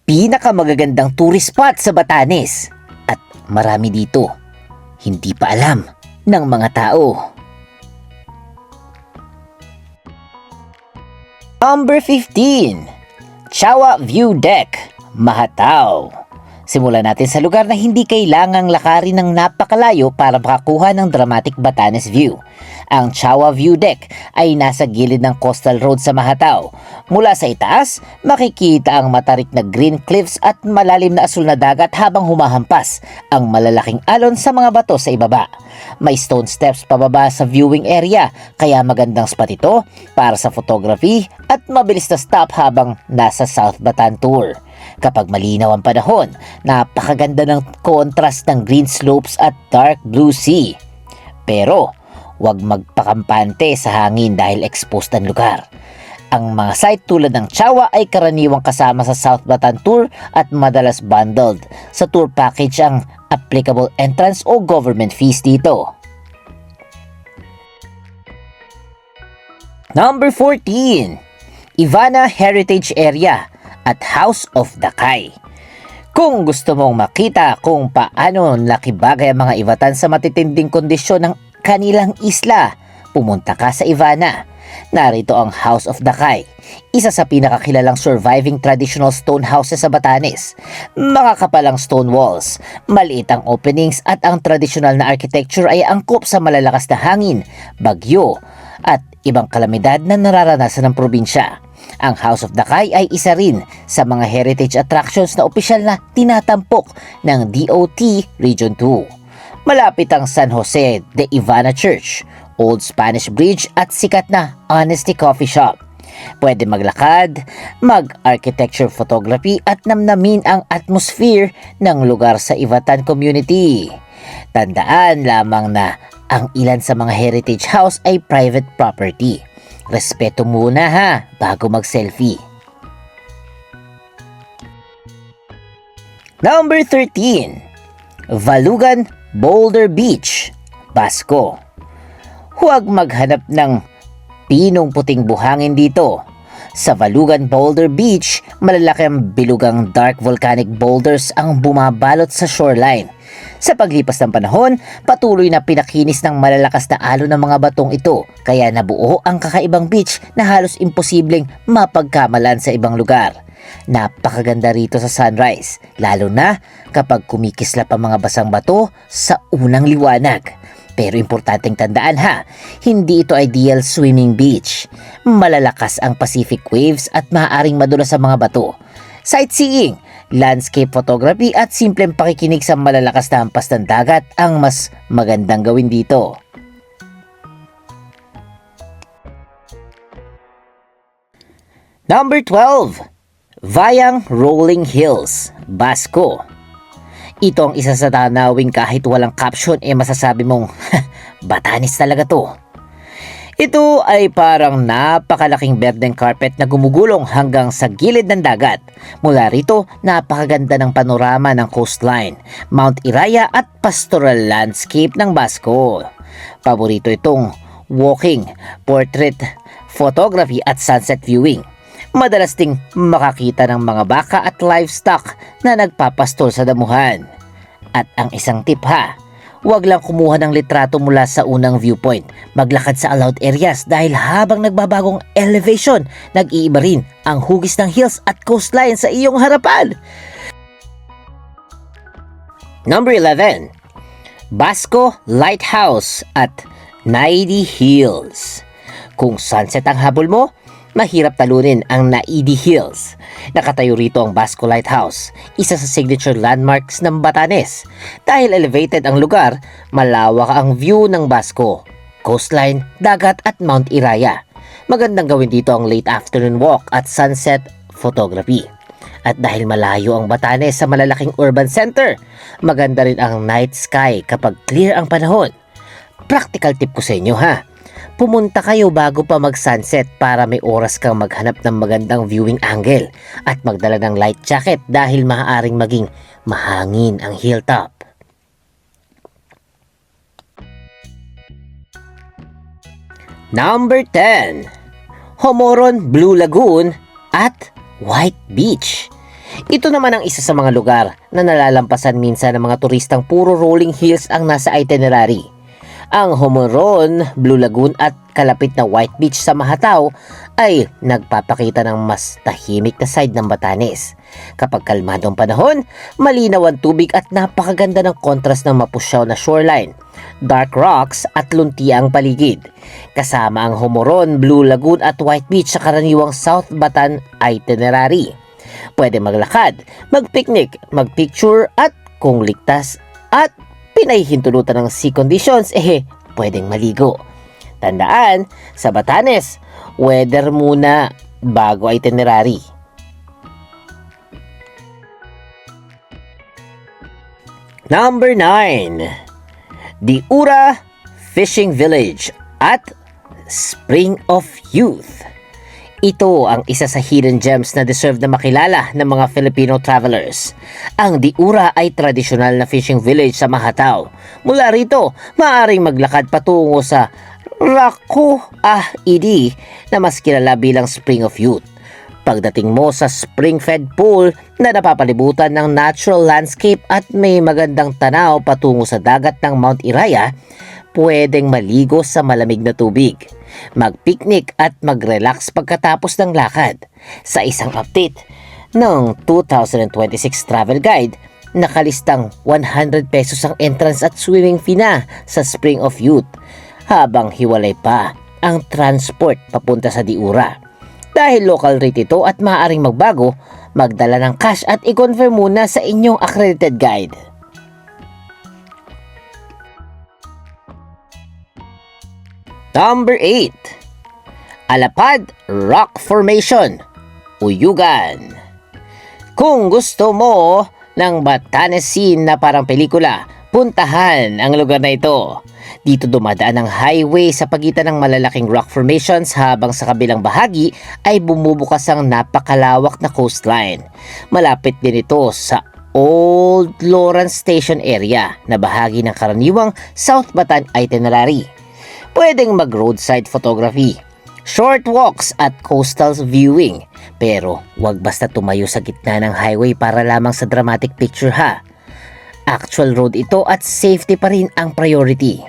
pinakamagagandang tourist spot sa Batanes. At marami dito, hindi pa alam ng mga tao. Number 15, Chawa View Deck, Mahatao. Simulan natin sa lugar na hindi kailangang lakarin ng napakalayo para makakuha ng dramatic Batanes view. Ang Chawa View Deck ay nasa gilid ng coastal road sa Mahatao. Mula sa itaas, makikita ang matarik na green cliffs at malalim na asul na dagat habang humahampas ang malalaking alon sa mga bato sa ibaba. May stone steps pababa sa viewing area, kaya magandang spot ito para sa photography at mabilis na stop habang nasa South Batan Tour. Kapag malinaw ang panahon, napakaganda ng contrast ng green slopes at dark blue sea. Pero huwag magpakampante sa hangin dahil exposed ang lugar. Ang mga site tulad ng Chawa ay karaniwang kasama sa South Batan Tour at madalas bundled sa tour package ang applicable entrance o government fees dito. Number 14, Ivana Heritage Area at House of Dakay. Kung gusto mong makita kung paano nakibagay ang mga Ivatan sa matitinding kondisyon ng kanilang isla, pumunta ka sa Ivana. Narito ang House of Dakay, isa sa pinakakilalang surviving traditional stone houses sa Batanes. Makakapalang stone walls, maliit ang openings at ang traditional na architecture ay angkop sa malalakas na hangin, bagyo at ibang kalamidad na nararanasan ng probinsya. Ang House of Dakay ay isa rin sa mga heritage attractions na opisyal na tinatampok ng DOT Region 2. Malapit ang San Jose de Ivana Church, Old Spanish Bridge at sikat na Honesty Coffee Shop. Pwede maglakad, mag-architecture photography at namnamin ang atmosphere ng lugar sa Ivatan community. Tandaan lamang na ang ilan sa mga heritage house ay private property. Respeto muna ha, bago mag-selfie. Number 13, Valugan Boulder Beach, Basco. Huwag maghanap ng pinong puting buhangin dito. Sa Valugan Boulder Beach, malalaki ang bilugang dark volcanic boulders ang bumabalot sa shoreline. Sa paglipas ng panahon, patuloy na pinakinis ng malalakas na alon ng mga batong ito, kaya nabuo ang kakaibang beach na halos imposibleng mapagkamalan sa ibang lugar. Napakaganda rito sa sunrise, lalo na kapag kumikislap ang mga basang bato sa unang liwanag. Pero importanteng tandaan ha, hindi ito ideal swimming beach. Malalakas ang Pacific waves at maaaring madulas sa mga bato. Sightseeing, landscape photography at simpleng pakikinig sa malalakas na hampas ng dagat ang mas magandang gawin dito. Number 12, Vayang Rolling Hills, Basco. Ito ang isa sa tanawing kahit walang caption masasabi mong Batanes talaga to. Ito ay parang napakalaking berdeng carpet na gumugulong hanggang sa gilid ng dagat. Mula rito, napakaganda ng panorama ng coastline, Mount Iraya at pastoral landscape ng Basco. Paborito itong walking, portrait, photography at sunset viewing. Madalas ding makakita ng mga baka at livestock na nagpapastol sa damuhan. At ang isang tip ha, huwag lang kumuha ng litrato mula sa unang viewpoint. Maglakad sa allowed areas dahil habang nagbabagong elevation, nag-iiba rin ang hugis ng hills at coastline sa iyong harapan. Number 11, Basco Lighthouse at Naidi Hills. Kung sunset ang habol mo, mahirap talunin ang Naidi Hills. Nakatayo rito ang Basco Lighthouse, isa sa signature landmarks ng Batanes. Dahil elevated ang lugar, malawak ang view ng Basco, coastline, dagat at Mount Iraya. Magandang gawin dito ang late afternoon walk at sunset photography. At dahil malayo ang Batanes sa malalaking urban center, maganda rin ang night sky kapag clear ang panahon. Practical tip ko sa inyo ha, pumunta kayo bago pa mag-sunset para may oras kang maghanap ng magandang viewing angle at magdala ng light jacket dahil maaaring maging mahangin ang hilltop. Number 10, Homoron Blue Lagoon at White Beach. Ito naman ang isa sa mga lugar na nalalampasan minsan ng mga turistang puro rolling hills ang nasa itinerary. Ang Homoron, Blue Lagoon at kalapit na White Beach sa Mahatao ay nagpapakita ng mas tahimik na side ng Batanes. Kapag kalmadong panahon, malinaw ang tubig at napakaganda ng kontrast ng mapusyaw na shoreline, dark rocks at lunti ang paligid. Kasama ang Homoron, Blue Lagoon at White Beach sa karaniwang South Batan itinerary. Pwede maglakad, magpicnic, magpicture at kung ligtas at pinahihintulutan ng sea conditions, pwedeng maligo. Tandaan, sa Batanes, weather muna bago itinerary. Number 9. Diura Fishing Village at Spring of Youth. Ito ang isa sa hidden gems na deserve na makilala ng mga Filipino travelers. Ang Diura ay tradisyonal na fishing village sa Mahatao. Mula rito, maaaring maglakad patungo sa Raku-ah-Idi na mas kilala bilang Spring of Youth. Pagdating mo sa spring-fed pool na napapalibutan ng natural landscape at may magandang tanaw patungo sa dagat ng Mount Iraya, pwedeng maligo sa malamig na tubig, mag-picnic at mag-relax pagkatapos ng lakad. Sa isang update ng 2026 travel guide, nakalistang 100 pesos ang entrance at swimming fee na sa Spring of Youth, habang hiwalay pa ang transport papunta sa Diura. Dahil local rate ito at maaaring magbago, magdala ng cash at i-confirm muna sa inyong accredited guide. Number 8. Alapad Rock Formation, Uyugan. Kung gusto mo ng Batanes scene na parang pelikula, puntahan ang lugar na ito. Dito dumadaan ang highway sa pagitan ng malalaking rock formations habang sa kabilang bahagi ay bumubukas ang napakalawak na coastline. Malapit din ito sa Old Lawrence Station area na bahagi ng karaniwang South Batan itinerary. Pwedeng mag-roadside photography, short walks at coastal viewing, pero wag basta tumayo sa gitna ng highway para lamang sa dramatic picture ha. Actual road ito at safety pa rin ang priority.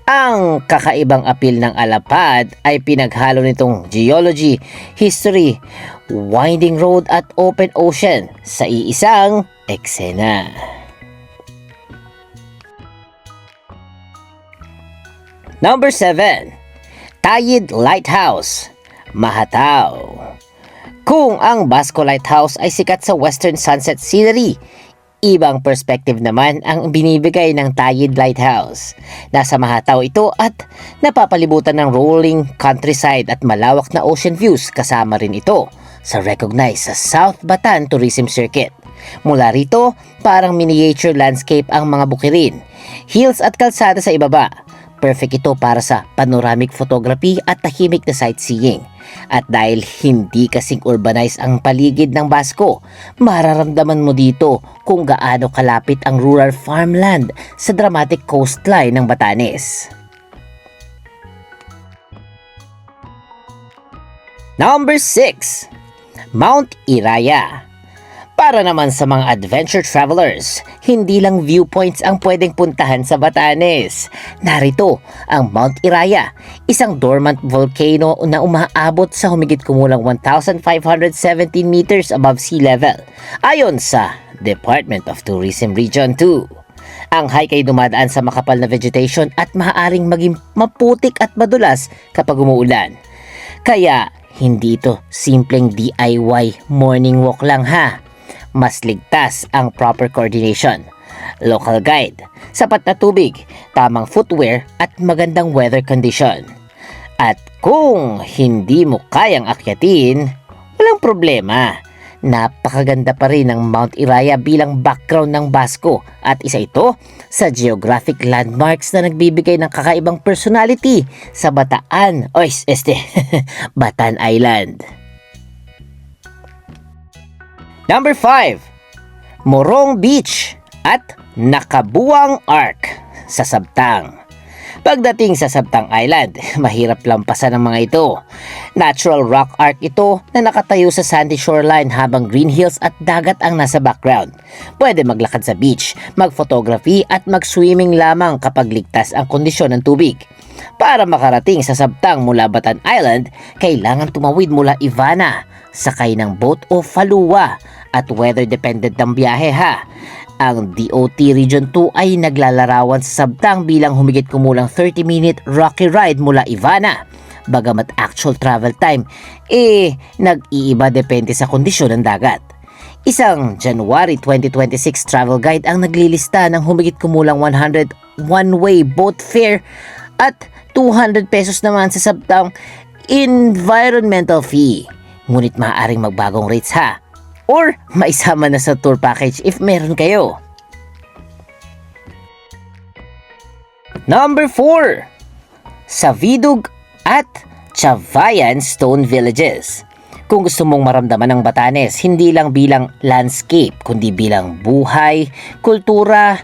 Ang kakaibang appeal ng Alapad ay pinaghalo nitong geology, history, winding road at open ocean sa iisang eksena. Number 7. Tayid Lighthouse, Mahatao. Kung ang Basco Lighthouse ay sikat sa western sunset scenery, ibang perspective naman ang binibigay ng Tayid Lighthouse. Nasa Mahatao ito at napapalibutan ng rolling countryside at malawak na ocean views, kasama rin ito sa recognized sa South Batan Tourism Circuit. Mula rito, parang miniature landscape ang mga bukirin, hills at kalsada sa ibaba. Perfect ito para sa panoramic photography at tahimik na sightseeing. At dahil hindi kasing urbanized ang paligid ng Basco, mararamdaman mo dito kung gaano kalapit ang rural farmland sa dramatic coastline ng Batanes. Number 6. Mount Iraya. Para naman sa mga adventure travelers, hindi lang viewpoints ang pwedeng puntahan sa Batanes. Narito ang Mount Iraya, isang dormant volcano na umaabot sa humigit kumulang 1,517 meters above sea level, ayon sa Department of Tourism Region 2. Ang hike ay dumadaan sa makapal na vegetation at maaaring maging maputik at madulas kapag umuulan. Kaya hindi ito simpleng DIY morning walk lang ha. Mas ligtas ang proper coordination, local guide, sapat na tubig, tamang footwear at magandang weather condition. At kung hindi mo kayang akyatin, walang problema. Napakaganda pa rin ng Mount Iraya bilang background ng Basco at isa ito sa geographic landmarks na nagbibigay ng kakaibang personality sa Batan Island. Number 5. Morong Beach at Nakabuang Arc sa Sabtang. Pagdating sa Sabtang Island, mahirap lampasan ang mga ito. Natural rock art ito na nakatayo sa sandy shoreline habang green hills at dagat ang nasa background. Pwede maglakad sa beach, mag-photography at mag-swimming lamang kapag ligtas ang kondisyon ng tubig. Para makarating sa Sabtang mula Batan Island, kailangan tumawid mula Ivana, sakay ng boat o falua at weather dependent ang biyahe ha. Ang DOT Region 2 ay naglalarawan sa Sabtang bilang humigit kumulang 30-minute rocky ride mula Ivana. Bagamat actual travel time, nag-iiba depende sa kondisyon ng dagat. Isang January 2026 travel guide ang naglilista ng humigit kumulang 100 one-way boat fare at 200 pesos naman sa Sabtang environmental fee. Ngunit maaaring magbagong rates ha. Or maisama na sa tour package if meron kayo. Number 4. Savidug at Chavayan Stone Villages. Kung gusto mong maramdaman ang Batanes, hindi lang bilang landscape, kundi bilang buhay, kultura,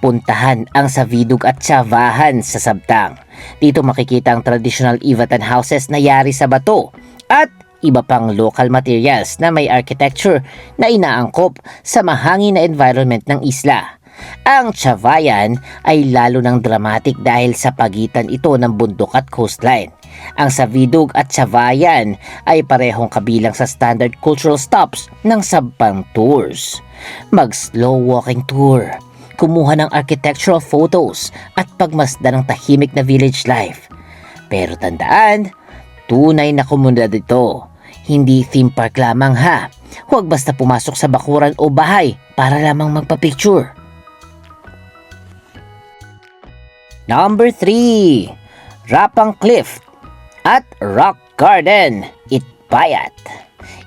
puntahan ang Savidug at Chavahan sa Sabtang. Dito makikita ang traditional Ivatan houses na yari sa bato at iba pang local materials na may architecture na inaangkop sa mahangin na environment ng isla. Ang Chavayan ay lalo ng dramatic dahil sa pagitan ito ng bundok at coastline. Ang Savidug at Chavayan ay parehong kabilang sa standard cultural stops ng Sabtang tours. Mag-slow walking tour, kumuha ng architectural photos at pagmasdan ng tahimik na village life. Pero tandaan, tunay na komunidad ito. Hindi theme park lamang ha. Huwag basta pumasok sa bakuran o bahay para lamang magpa-picture. Number 3. Rapang Cliff at Rock Garden, Itbayat.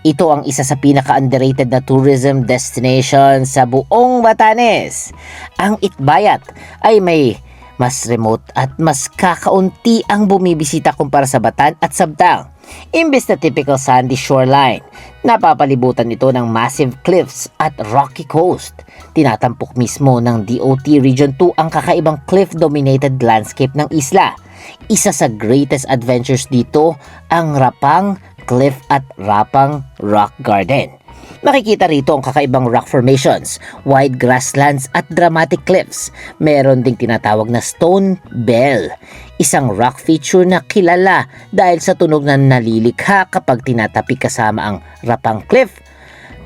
Ito ang isa sa pinaka-underrated na tourism destination sa buong Batanes. Ang Itbayat ay may mas remote at mas kakaunti ang bumibisita kumpara sa Batan at Sabtang. Imbes na typical sandy shoreline, napapalibutan ito ng massive cliffs at rocky coast. Tinatampok mismo ng DOT Region 2 ang kakaibang cliff-dominated landscape ng isla. Isa sa greatest adventures dito ang Rapang Cliff at Rapang Rock Garden. Makikita rito ang kakaibang rock formations, wide grasslands at dramatic cliffs. Meron ding tinatawag na Stone Bell, isang rock feature na kilala dahil sa tunog na nalilikha kapag tinatapi kasama ang Rapang Cliff,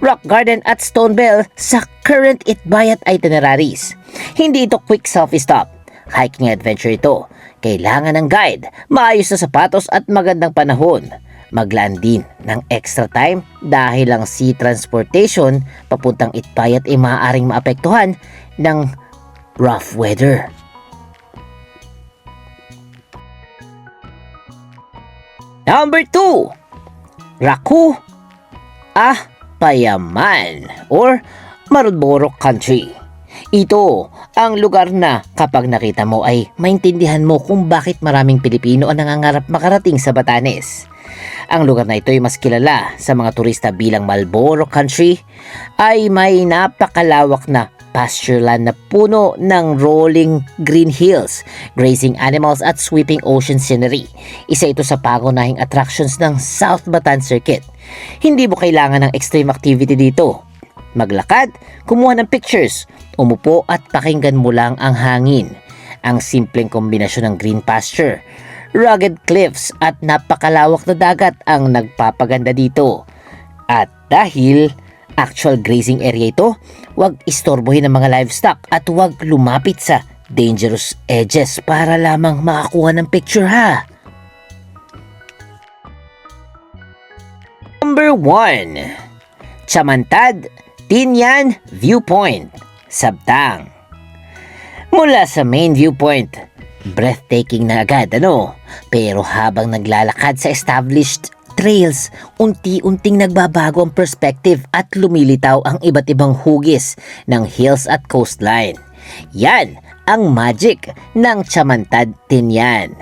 Rock Garden at Stone Bell sa current Itbayat itineraries. Hindi ito quick selfie stop. Hiking adventure ito. Kailangan ng guide, maayos na sapatos at magandang panahon. Maglaan din ng extra time dahil ang sea transportation papuntang Itbayat ay maaaring maapektuhan ng rough weather. Number 2. Raku Payaman or Marudborok Country. Ito ang lugar na kapag nakita mo ay maintindihan mo kung bakit maraming Pilipino ang nangangarap makarating sa Batanes. Ang lugar na ito ay mas kilala sa mga turista bilang Marlboro Country ay may napakalawak na pasture land na puno ng rolling green hills, grazing animals at sweeping ocean scenery. Isa ito sa pangunahing attractions ng South Batan Circuit. Hindi mo kailangan ng extreme activity dito. Maglakad, kumuha ng pictures, umupo at pakinggan mo lang ang hangin. Ang simpleng kombinasyon ng green pasture, rugged cliffs at napakalawak na dagat ang nagpapaganda dito. At dahil actual grazing area ito, huwag istorbohin ang mga livestock at huwag lumapit sa dangerous edges para lamang makakuha ng picture ha. Number 1. Chamantad Tinyan Viewpoint, Sabtang. Mula sa main viewpoint, breathtaking na agad pero habang naglalakad sa established trails, unti-unting nagbabago ang perspective at lumilitaw ang iba't ibang hugis ng hills at coastline. Yan ang magic ng Chamantad Tinyan.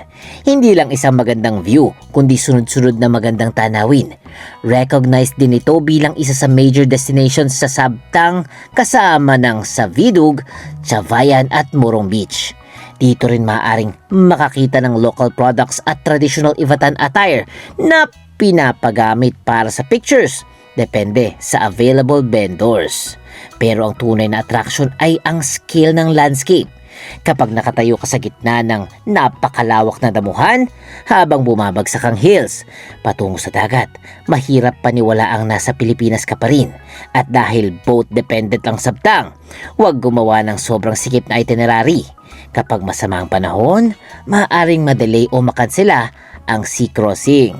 Hindi lang isang magandang view, kundi sunod-sunod na magandang tanawin. Recognized din ito bilang isa sa major destinations sa Sabtang kasama ng Savidug, Chavayan at Morong Beach. Dito rin maaaring makakita ng local products at traditional Ivatan attire na pinapagamit para sa pictures. Depende sa available vendors. Pero ang tunay na attraction ay ang scale ng landscape. Kapag nakatayo ka sa gitna ng napakalawak na damuhan habang bumabagsak ang hills patungo sa dagat, mahirap paniwalaang nasa Pilipinas ka pa rin. At dahil boat dependent ang sabtang, huwag gumawa ng sobrang sikip na itinerary. Kapag masama ang panahon, maaaring madelay o makansela ang sea crossing.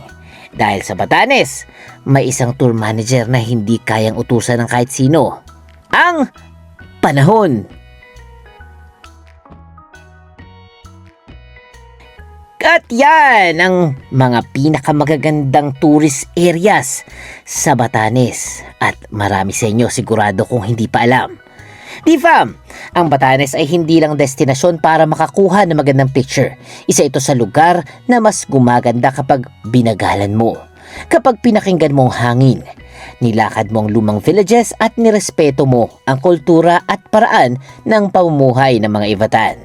Dahil sa Batanes, may isang tour manager na hindi kayang utusan ng kahit sino. Ang panahon. At yan ang mga pinakamagagandang tourist areas sa Batanes. At marami sa inyo sigurado kung hindi pa alam. Di fam, ang Batanes ay hindi lang destinasyon para makakuha ng magandang picture. Isa ito sa lugar na mas gumaganda kapag binagalan mo. Kapag pinakinggan mo ang hangin, nilakad mo ang lumang villages at nirespeto mo ang kultura at paraan ng pamumuhay ng mga Ivatan.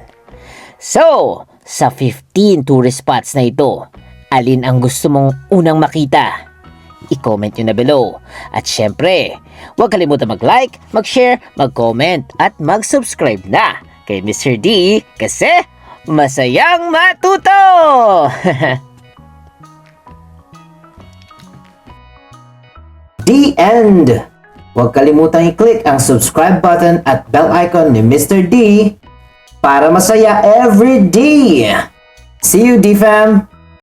So, sa 15 tourist spots na ito, alin ang gusto mong unang makita? I-comment nyo na below. At syempre, huwag kalimutan mag-like, mag-share, mag-comment at mag-subscribe na kay Mr. D kasi masayang matuto! The end! Huwag kalimutang i-click ang subscribe button at bell icon ni Mr. D para masaya every day. See you, D-Fam!